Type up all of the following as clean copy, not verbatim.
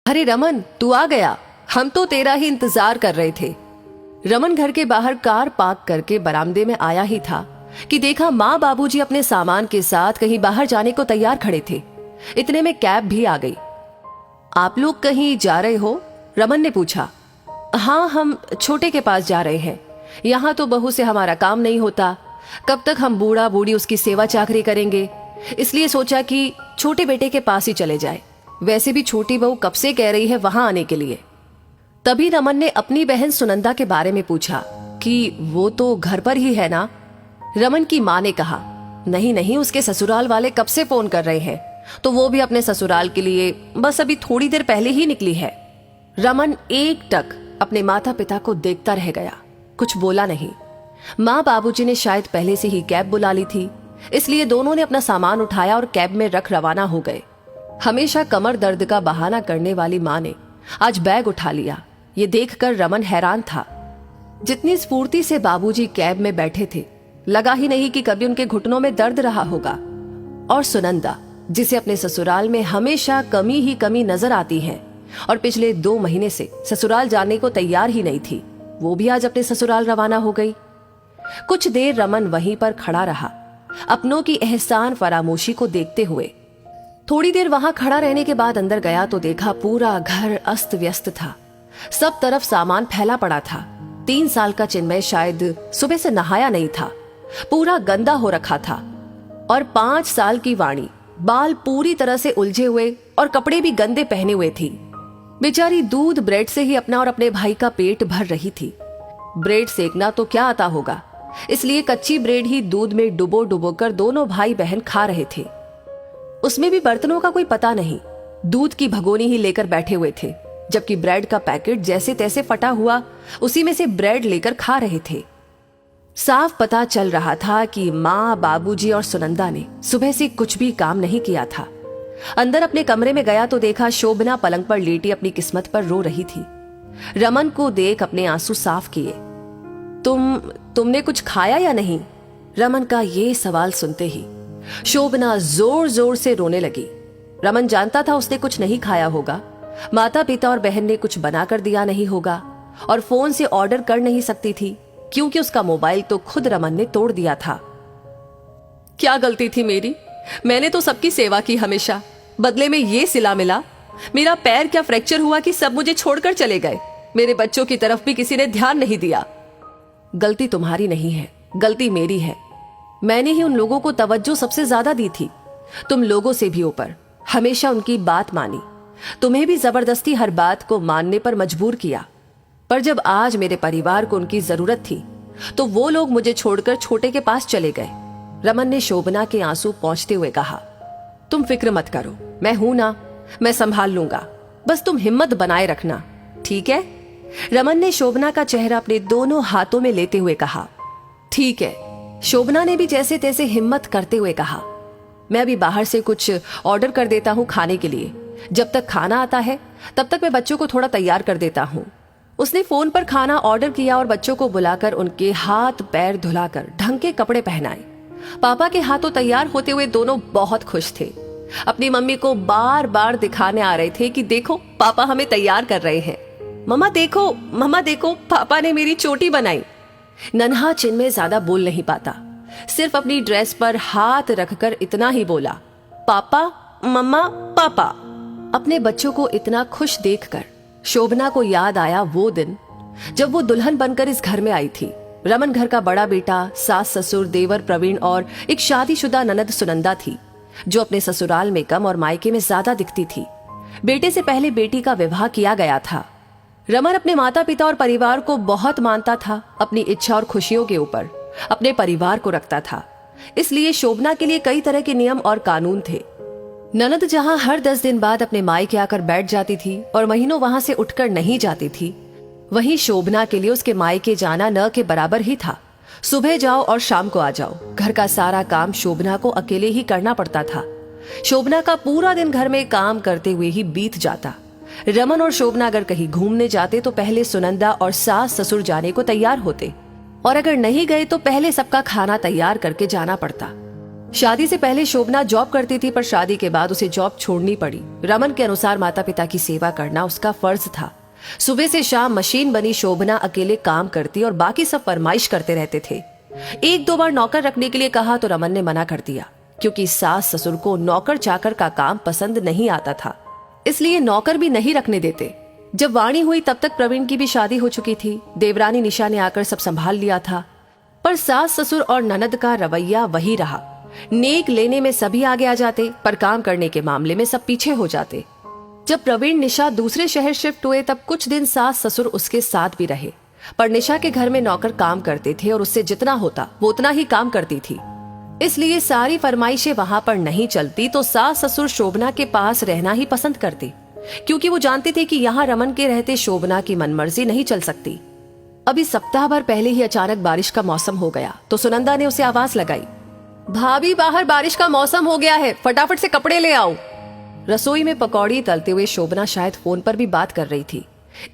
अरे रमन, तू आ गया। हम तो तेरा ही इंतजार कर रहे थे। रमन घर के बाहर कार पार्क करके बरामदे में आया ही था कि देखा माँ बाबूजी अपने सामान के साथ कहीं बाहर जाने को तैयार खड़े थे। इतने में कैब भी आ गई। आप लोग कहीं जा रहे हो? रमन ने पूछा। हाँ, हम छोटे के पास जा रहे हैं। यहाँ तो बहू से हमारा काम नहीं होता। कब तक हम बूढ़ा बूढ़ी उसकी सेवा चाकरी करेंगे, इसलिए सोचा कि छोटे बेटे के पास ही चले जाए। वैसे भी छोटी बहू कब से कह रही है वहां आने के लिए। तभी रमन ने अपनी बहन सुनंदा के बारे में पूछा कि वो तो घर पर ही है ना। रमन की माँ ने कहा, नहीं नहीं, उसके ससुराल वाले कब से फोन कर रहे हैं, तो वो भी अपने ससुराल के लिए बस अभी थोड़ी देर पहले ही निकली है। रमन एकटक अपने माता पिता को देखता रह गया, कुछ बोला नहीं। माँ बाबूजी ने शायद पहले से ही कैब बुला ली थी, इसलिए दोनों ने अपना सामान उठाया और कैब में रख रवाना हो गए। हमेशा कमर दर्द का बहाना करने वाली माँ ने आज बैग उठा लिया। ये देखकर रमन हैरान था। जितनी स्फूर्ति से बाबूजी कैब में बैठे थे, लगा ही नहीं कि कभी उनके घुटनों में दर्द रहा होगा। और सुनंदा, जिसे अपने ससुराल में हमेशा कमी ही कमी नजर आती है और पिछले 2 महीने से ससुराल जाने को तैयार ही नहीं थी, वो भी आज अपने ससुराल रवाना हो गई। कुछ देर रमन वहीं पर खड़ा रहा, अपनों की एहसान फरामोशी को देखते हुए। थोड़ी देर वहां खड़ा रहने के बाद अंदर गया तो देखा पूरा घर अस्त व्यस्त था। सब तरफ सामान फैला पड़ा था। 3 साल का चिन्मय शायद सुबह से नहाया नहीं था, पूरा गंदा हो रखा था। और 5 साल की वाणी बाल पूरी तरह से उलझे हुए और कपड़े भी गंदे पहने हुए थी। बेचारी दूध ब्रेड से ही अपना और अपने भाई का पेट भर रही थी। ब्रेड सेकना तो क्या आता होगा, इसलिए कच्ची ब्रेड ही दूध में डुबो डुबो कर दोनों भाई बहन खा रहे थे। उसमें भी बर्तनों का कोई पता नहीं, दूध की भगोनी ही लेकर बैठे हुए थे, जबकि ब्रेड का पैकेट जैसे तैसे फटा हुआ उसी में से ब्रेड लेकर खा रहे थे। साफ पता चल रहा था कि माँ, बाबूजी और सुनंदा ने सुबह से कुछ भी काम नहीं किया था। अंदर अपने कमरे में गया तो देखा शोभना पलंग पर लेटी अपनी किस्मत पर रो रही थी। रमन को देख अपने आंसू साफ किए। तुमने कुछ खाया या नहीं? रमन का ये सवाल सुनते ही शोभना जोर जोर से रोने लगी। रमन जानता था उसने कुछ नहीं खाया होगा, माता पिता और बहन ने कुछ बनाकर दिया नहीं होगा, और फोन से ऑर्डर कर नहीं सकती थी क्योंकि उसका मोबाइल तो खुद रमन ने तोड़ दिया था। क्या गलती थी मेरी? मैंने तो सबकी सेवा की हमेशा, बदले में ये सिला मिला। मेरा पैर क्या फ्रैक्चर हुआ कि सब मुझे छोड़कर चले गए। मेरे बच्चों की तरफ भी किसी ने ध्यान नहीं दिया। गलती तुम्हारी नहीं है, गलती मेरी है। मैंने ही उन लोगों को तवज्जो सबसे ज्यादा दी थी, तुम लोगों से भी ऊपर। हमेशा उनकी बात मानी, तुम्हें भी जबरदस्ती हर बात को मानने पर मजबूर किया। पर जब आज मेरे परिवार को उनकी जरूरत थी तो वो लोग मुझे छोड़कर छोटे के पास चले गए। रमन ने शोभना के आंसू पोंछते हुए कहा, तुम फिक्र मत करो, मैं हूं ना, मैं संभाल लूंगा, बस तुम हिम्मत बनाए रखना, ठीक है? रमन ने शोभना का चेहरा अपने दोनों हाथों में लेते हुए कहा, ठीक है। शोभना ने भी जैसे तैसे हिम्मत करते हुए कहा, मैं अभी बाहर से कुछ ऑर्डर कर देता हूं खाने के लिए। जब तक खाना आता है तब तक मैं बच्चों को थोड़ा तैयार कर देता हूं। उसने फोन पर खाना ऑर्डर किया और बच्चों को बुलाकर उनके हाथ पैर धुलाकर ढंग के कपड़े पहनाए। पापा के हाथों तैयार होते हुए दोनों बहुत खुश थे। अपनी मम्मी को बार बार दिखाने आ रहे थे कि देखो पापा हमें तैयार कर रहे हैं। मम्मा देखो, मम्मा देखो, पापा ने मेरी चोटी बनाई। नन्हा चिन्मय ज्यादा बोल नहीं पाता, सिर्फ अपनी ड्रेस पर हाथ रखकर इतना ही बोला, पापा, मम्मा, पापा। अपने बच्चों को इतना खुश देखकर शोभना को याद आया वो दिन जब वो दुल्हन बनकर इस घर में आई थी। रमन घर का बड़ा बेटा, सास ससुर, देवर प्रवीण और एक शादीशुदा ननद सुनंदा थी, जो अपने ससुराल में कम और मायके में ज्यादा दिखती थी। बेटे से पहले बेटी का विवाह किया गया था। रमन अपने माता पिता और परिवार को बहुत मानता था। अपनी इच्छा और खुशियों के ऊपर अपने परिवार को रखता था, इसलिए शोभना के लिए कई तरह के नियम और कानून थे। ननद जहां हर 10 दिन बाद अपने मायके आकर बैठ जाती थी और महीनों वहां से उठकर नहीं जाती थी, वहीं शोभना के लिए उसके मायके जाना न के बराबर ही था। सुबह जाओ और शाम को आ जाओ। घर का सारा काम शोभना को अकेले ही करना पड़ता था। शोभना का पूरा दिन घर में काम करते हुए ही बीत जाता। रमन और शोभना अगर कहीं घूमने जाते तो पहले सुनंदा और सास ससुर जाने को तैयार होते, और अगर नहीं गए तो पहले सबका खाना तैयार करके जाना पड़ता। शादी से पहले शोभना जॉब करती थी, पर शादी के बाद उसे जॉब छोड़नी पड़ी। रमन के अनुसार माता पिता की सेवा करना उसका फर्ज था। सुबह से शाम मशीन बनी शोभना अकेले काम करती और बाकी सब फरमाइश करते रहते थे। एक दो बार नौकर रखने के लिए कहा तो रमन ने मना कर दिया, क्योंकि सास ससुर को नौकर चाकर का काम पसंद नहीं आता था, इसलिए नौकर भी नहीं रखने देते। जब वाणी हुई तब तक प्रवीण की भी शादी हो चुकी थी। देवरानी निशा ने आकर सब संभाल लिया था, पर सास ससुर और ननद का रवैया वही रहा। नेक लेने में सभी आगे आ जाते, पर काम करने के मामले में सब पीछे हो जाते। जब प्रवीण निशा दूसरे शहर शिफ्ट हुए तब कुछ दिन सास ससुर उसके साथ भी रहे, पर निशा के घर में नौकर काम करते थे और उससे जितना होता वो उतना ही काम करती थी, इसलिए सारी फरमाइशें वहां पर नहीं चलती तो सास ससुर शोभना के पास रहना ही पसंद करते, क्योंकि वो जानते थे कि यहाँ रमन के रहते शोभना की मनमर्जी नहीं चल सकती। अभी सप्ताह भर पहले ही अचानक बारिश का मौसम हो गया तो सुनंदा ने उसे आवाज लगाई, भाभी बाहर बारिश का मौसम हो गया है, फटाफट से कपड़े ले आओ। रसोई में पकौड़ी तलते हुए शोभना शायद फोन पर भी बात कर रही थी,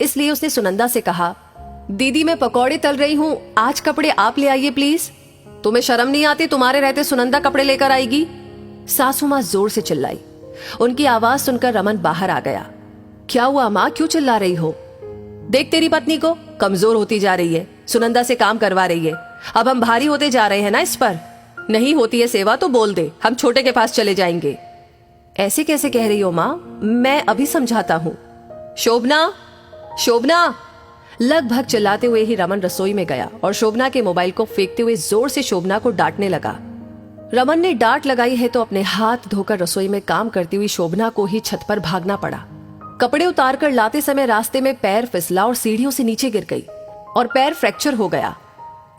इसलिए उसने सुनंदा से कहा, दीदी मैं पकौड़े तल रही हूँ, आज कपड़े आप ले आइए प्लीज। तुम्हें शर्म नहीं आती? तुम्हारे रहते सुनंदा कपड़े लेकर आएगी? सासू माँ जोर से चिल्लाई। उनकी आवाज सुनकर रमन बाहर आ गया। क्या हुआ माँ, क्यों चिल्ला रही हो? देख तेरी पत्नी को, कमजोर होती जा रही है, सुनंदा से काम करवा रही है। अब हम भारी होते जा रहे हैं ना इस पर। नहीं होती है सेवा तो बोल दे, हम छोटे के पास चले जाएंगे। ऐसे कैसे कह रही हो माँ, मैं अभी समझाता हूँ। शोभना, शोभना, लगभग चिल्लाते हुए ही रमन रसोई में गया और शोभना के मोबाइल को फेंकते हुए जोर से शोभना को डांटने लगा। रमन ने डांट लगाई है तो अपने हाथ धोकर रसोई में काम करती हुई शोभना को ही छत पर भागना पड़ा। कपड़े उतारकर लाते समय रास्ते में पैर फिसला और सीढ़ियों से नीचे गिर गई और पैर फ्रैक्चर हो गया।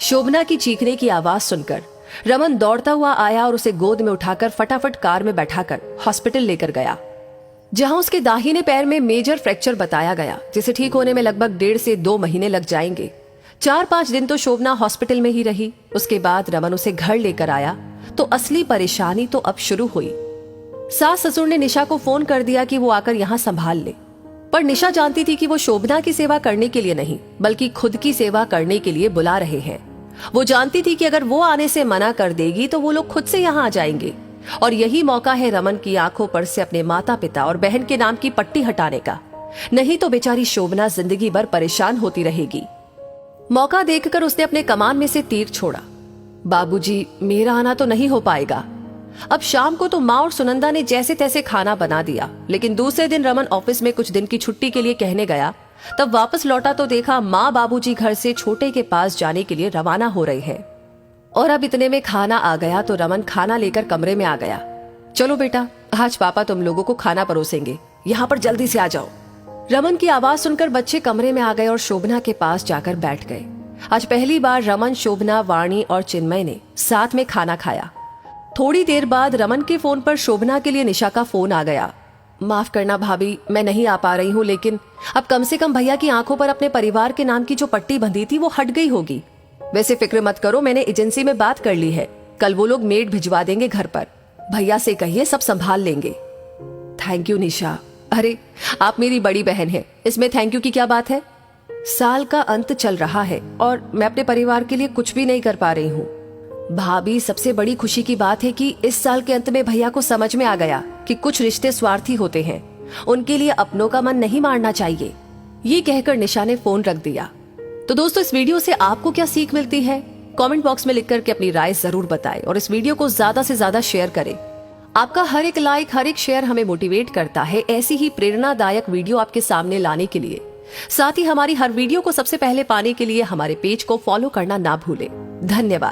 शोभना की चीखने की आवाज सुनकर रमन दौड़ता हुआ आया और उसे गोद में उठाकर फटाफट कार में बैठाकर हॉस्पिटल लेकर गया, जहां उसके दाहिने पैर में मेजर फ्रैक्चर बताया गया, जिसे ठीक होने में लगभग 1.5 से 2 महीने लग जाएंगे। 4-5 दिन तो शोभना हॉस्पिटल में ही रही। उसके बाद रमन उसे घर लेकर आया तो असली परेशानी तो अब शुरू हुई। सास ससुर ने निशा को फोन कर दिया कि वो आकर यहाँ संभाल ले, पर निशा जानती थी कि वो शोभना की सेवा करने के लिए नहीं बल्कि खुद की सेवा करने के लिए बुला रहे हैं। वो जानती थी कि अगर वो आने से मना कर देगी तो वो लोग खुद से यहाँ आ जाएंगे, और यही मौका है रमन की आंखों पर से अपने माता पिता और बहन के नाम की पट्टी हटाने का। नहीं तो बेचारी शोभना जिंदगी भर परेशान होती रहेगी। मौका देखकर उसने अपने कमान में से तीर छोड़ा। बाबूजी, मेरा आना तो नहीं हो पाएगा। अब शाम को तो माँ और सुनंदा ने जैसे तैसे खाना बना दिया, लेकिन दूसरे दिन रमन ऑफिस में कुछ दिन की छुट्टी के लिए कहने गया। तब वापस लौटा तो देखा माँ बाबूजी घर से छोटे के पास जाने के लिए रवाना हो रहे हैं। और अब इतने में खाना आ गया तो रमन खाना लेकर कमरे में आ गया। चलो बेटा, आज पापा तुम लोगों को खाना परोसेंगे, यहाँ पर जल्दी से आ जाओ। रमन की आवाज सुनकर बच्चे कमरे में आ गए और शोभना के पास जाकर बैठ गए। आज पहली बार रमन, शोभना, वाणी और चिन्मय ने साथ में खाना खाया। थोड़ी देर बाद रमन के फोन पर शोभना के लिए निशा का फोन आ गया। माफ करना भाभी, मैं नहीं आ पा रही हूँ, लेकिन अब कम से कम भैया की आंखों पर अपने परिवार के नाम की जो पट्टी बंधी थी वो हट गई होगी। वैसे फिक्र मत करो, मैंने एजेंसी में बात कर ली है, कल वो लोग मेड भिजवा देंगे घर पर। भैया से कहिए सब संभाल लेंगे। थैंक यू निशा। अरे आप मेरी बड़ी बहन है, इसमें थैंक यू की क्या बात है। साल का अंत चल रहा है और मैं अपने परिवार के लिए कुछ भी नहीं कर पा रही हूँ। भाभी, सबसे बड़ी खुशी की बात है कि इस साल के अंत में भैया को समझ में आ गया कि कुछ रिश्ते स्वार्थी होते हैं, उनके लिए अपनों का मन नहीं मारना चाहिए। ये कहकर निशा ने फोन रख दिया। तो दोस्तों, इस वीडियो से आपको क्या सीख मिलती है, कमेंट बॉक्स में लिख करके अपनी राय जरूर बताएं और इस वीडियो को ज्यादा से ज्यादा शेयर करें। आपका हर एक लाइक, हर एक शेयर हमें मोटिवेट करता है ऐसी ही प्रेरणादायक वीडियो आपके सामने लाने के लिए। साथ ही हमारी हर वीडियो को सबसे पहले पाने के लिए हमारे पेज को फॉलो करना ना भूलें। धन्यवाद।